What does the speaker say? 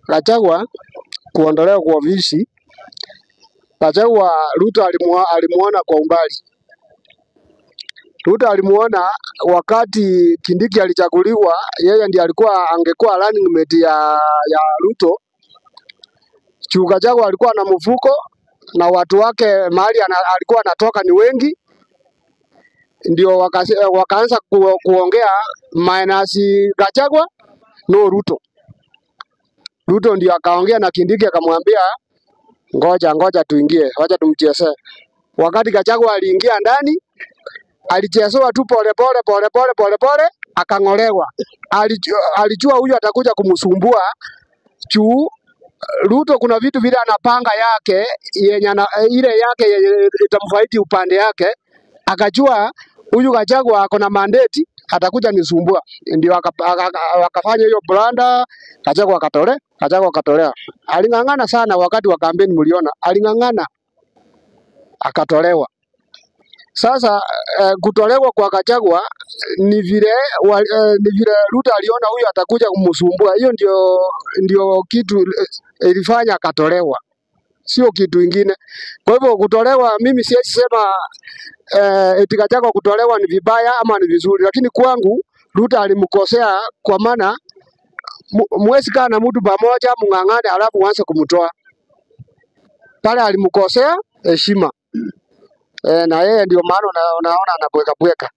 Gachagua kuondolewa kwa ofisi, Gachagua Ruto alimuona kwa umbali. Ruto alimuona wakati Kindiki alichaguliwa, yeye ndiye angekuwa running mate ya Ruto. Gachagua alikuwa na mfuko na watu wake mahali alikuwa anatoka ni wengi, ndio wakaanza kuongea minus Gachagua no Ruto. Ruto ndio akaongea na Kindiki akamwambia ngoja tuingie, wacha tumcheze. Wakati Gachagua aliingia ndani, alichezewa tu pole pole akang'olewa. Alijua huyu atakuja kumsumbua juu Ruto kuna vitu vile anapanga yake yenye ile yake itamfaidi upande yake, akajua huyu Gachagua ako na mandate atakuja nisumbua, ndio akafanya hiyo blanda. Gachagua akatolewa. Aling'ang'ana sana wakati wa kampeni, mliona aling'ang'ana akatolewa. Sasa kutolewa kwa Gachagua ni vile Ruto aliona huyu atakuja kumsumbua. Hiyo ndio kitu ilifanya akatolewa, sio kitu kingine. Kwa hivyo kutolewa, mimi siwezi sema eti Gachagua kutolewa ni vibaya ama ni vizuri, lakini kwangu Ruto alimkosea, kwa maana mwezi kana mtu pamoja mng'ang'ane alafu uanze kumtoa pale. Alimkosea heshima na yeye ndio maana unaona anabweka.